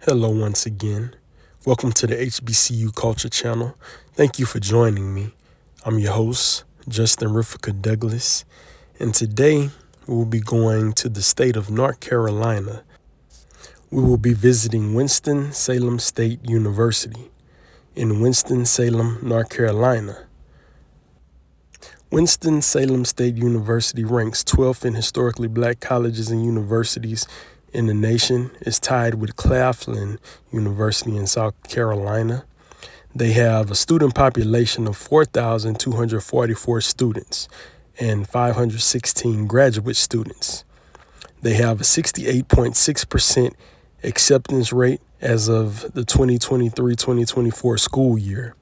Hello once again. Welcome to the HBCU Culture Channel. Thank you for joining me. I'm your host, Justin Riffica Douglas, and today we will be going to the state of North Carolina. We will be visiting Winston Salem State University in Winston-Salem, North Carolina. Winston-Salem State University ranks 12th in historically black colleges and universities in the nation. It's tied with Claflin University in South Carolina. They have a student population of 4,244 students and 516 graduate students. They have a 68.6% acceptance rate as of the 2023-2024 school year.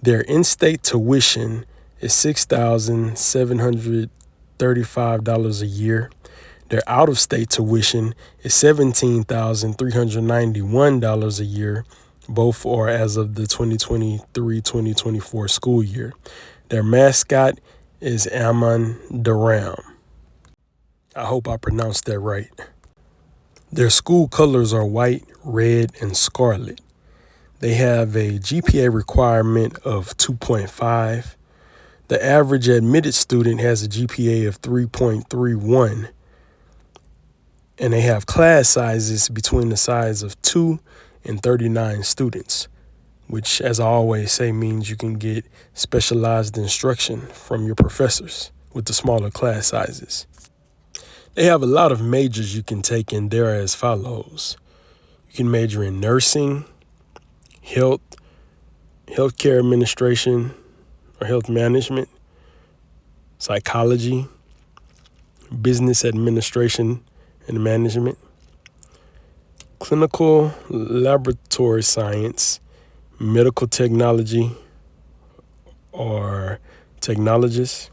Their in-state tuition is $6,735 a year. Their out-of-state tuition is $17,391 a year. Both are as of the 2023-2024 school year. Their mascot is Ammon Durham. I hope I pronounced that right. Their school colors are white, red, and scarlet. They have a GPA requirement of 2.5. The average admitted student has a GPA of 3.31. And they have class sizes between the size of 2 and 39 students, which, as I always say, means you can get specialized instruction from your professors with the smaller class sizes. They have a lot of majors you can take in there as follows. You can major in nursing, healthcare administration or health management, psychology, business administration and management, clinical laboratory science, medical technology or technologist,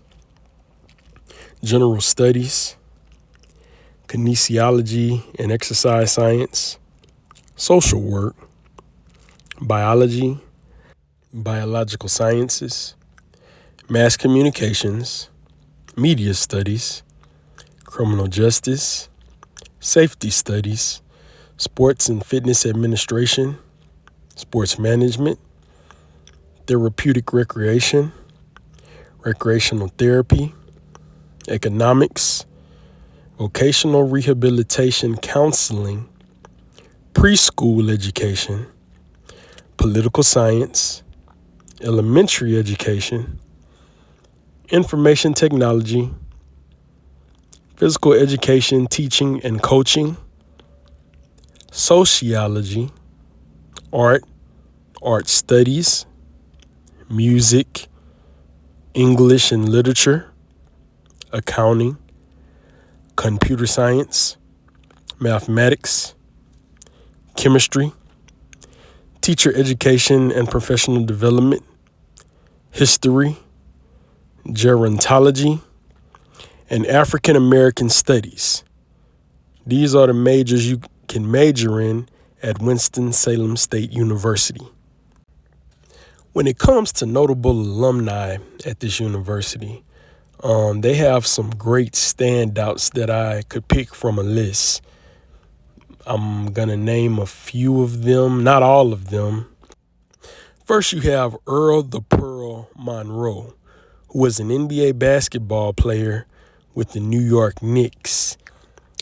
general studies, kinesiology and exercise science, social work, biology, biological sciences, mass communications, media studies, criminal justice, safety studies, sports and fitness administration, sports management, therapeutic recreation, recreational therapy, economics, vocational rehabilitation counseling, preschool education, political science, elementary education, information technology, physical education, teaching and coaching, sociology, art studies, music, English and literature, accounting, computer science, mathematics, chemistry, teacher education and professional development, history, gerontology, and African American studies. These are the majors you can major in at Winston-Salem State University. When it comes to notable alumni at this university, they have some great standouts that I could pick from a list. I'm going to name a few of them, not all of them. First, you have Earl the Pearl Monroe, who was an NBA basketball player with the New York Knicks.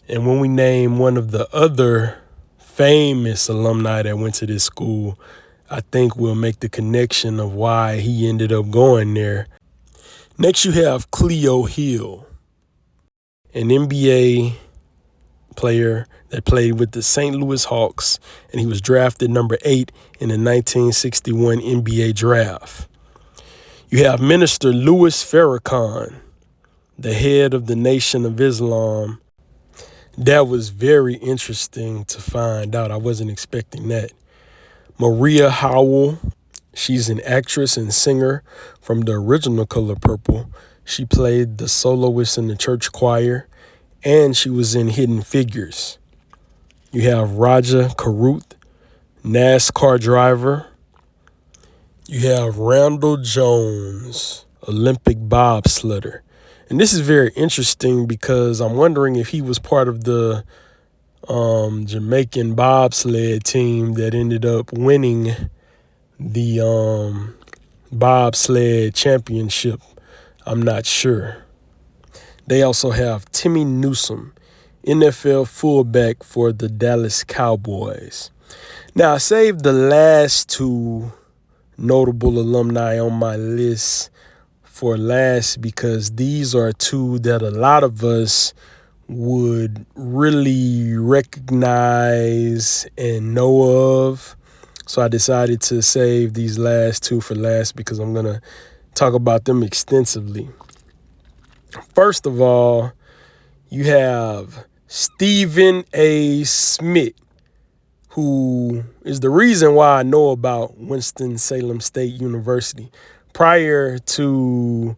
And when we name one of the other famous alumni that went to this school, I think we'll make the connection of why he ended up going there. Next, you have Cleo Hill, an NBA player that played with the St. Louis Hawks, and he was drafted number 8 in the 1961 NBA draft. You have Minister Louis Farrakhan, the head of the Nation of Islam. That was very interesting to find out. I wasn't expecting that. Maria Howell, she's an actress and singer from the original Color Purple. She played the soloist in the church choir, and she was in Hidden Figures. You have Raja Karuth, NASCAR driver. You have Randall Jones, Olympic bobsledder. And this is very interesting because I'm wondering if he was part of the Jamaican bobsled team that ended up winning the bobsled championship. I'm not sure. They also have Timmy Newsome, NFL fullback for the Dallas Cowboys. Now, I saved the last two notable alumni on my list for last because these are two that a lot of us would really recognize and know of. So I decided to save these last two for last because I'm going to talk about them extensively. First of all, you have Stephen A. Smith, who is the reason why I know about Winston Salem State University. Prior to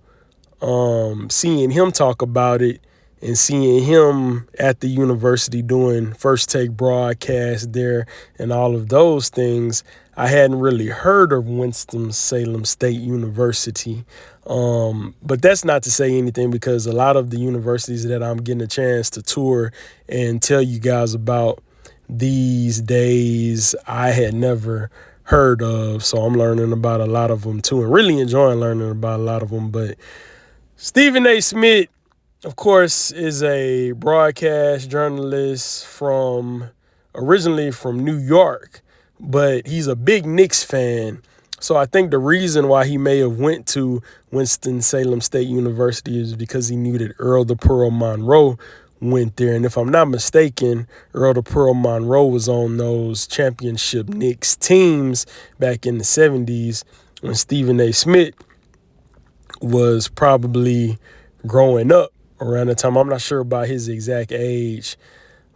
seeing him talk about it and seeing him at the university doing first take broadcast there and all of those things, I hadn't really heard of Winston Salem State University. But that's not to say anything because a lot of the universities that I'm getting a chance to tour and tell you guys about these days I had never heard of. So I'm learning about a lot of them too and really enjoying learning about a lot of them. But Stephen A. Smith, of course, is a broadcast journalist originally from New York, but he's a big Knicks fan. So I think the reason why he may have went to Winston-Salem State University is because he knew that Earl the Pearl Monroe went there. And if I'm not mistaken, Earl the Pearl Monroe was on those championship Knicks teams back in the 70s when Stephen A. Smith was probably growing up around the time. I'm not sure about his exact age.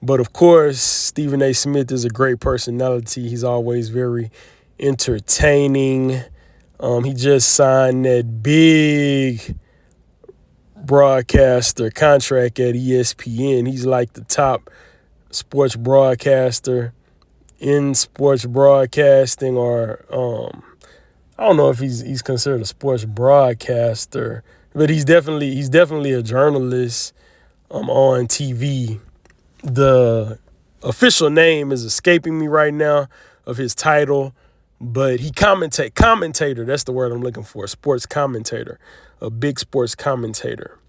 But of course, Stephen A. Smith is a great personality. He's always very entertaining. He just signed that big broadcaster contract at ESPN. He's like the top sports broadcaster in sports broadcasting, or I don't know if he's considered a sports broadcaster, but he's definitely a journalist on TV. The official name is escaping me right now of his title, but he commentator. That's the word I'm looking for. Sports commentator, a big sports commentator.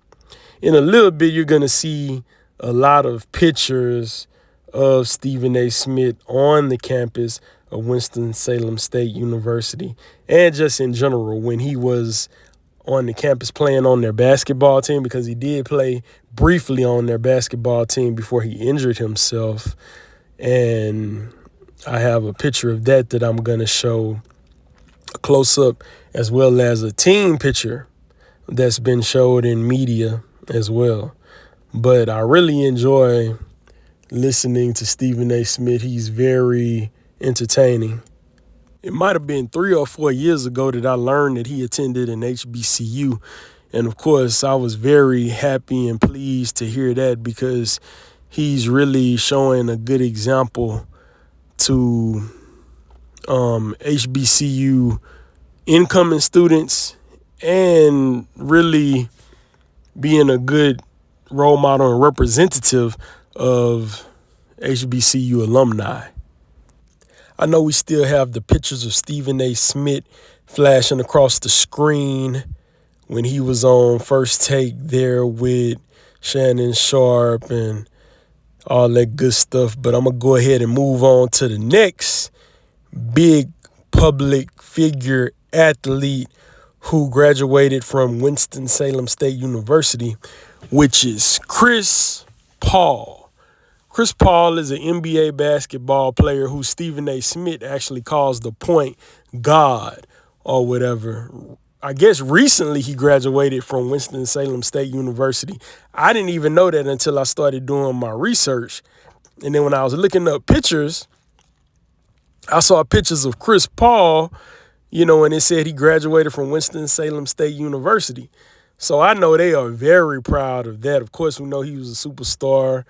In a little bit, you're going to see a lot of pictures of Stephen A. Smith on the campus of Winston-Salem State University, and just in general when he was on the campus playing on their basketball team, because he did play briefly on their basketball team before he injured himself. And I have a picture of that I'm going to show a close-up, as well as a team picture that's been showed in media as well. But I really enjoy listening to Stephen A. Smith. He's very entertaining. It might have been 3 or 4 years ago that I learned that he attended an HBCU. And of course, I was very happy and pleased to hear that, because he's really showing a good example to HBCU incoming students, and really being a good role model and representative of HBCU alumni. I know we still have the pictures of Stephen A. Smith flashing across the screen when he was on First Take there with Shannon Sharp and all that good stuff. But I'm going to go ahead and move on to the next big public figure athlete who graduated from Winston-Salem State University, which is Chris Paul. Chris Paul is an NBA basketball player who Stephen A. Smith actually calls the point god or whatever. I guess recently he graduated from Winston-Salem State University. I didn't even know that until I started doing my research. And then when I was looking up pictures, I saw pictures of Chris Paul, and it said he graduated from Winston-Salem State University. So I know they are very proud of that. Of course, we know he was a superstar.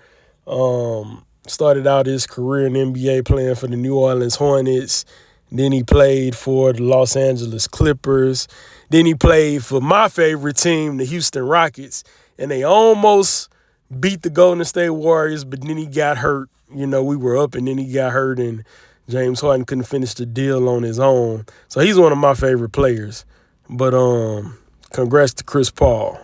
Started out his career in the NBA playing for the New Orleans Hornets. Then he played for the Los Angeles Clippers. Then he played for my favorite team, the Houston Rockets. And they almost beat the Golden State Warriors, but then he got hurt we were up and then he got hurt and James Harden couldn't finish the deal on his own. So he's one of my favorite players. But congrats to Chris Paul.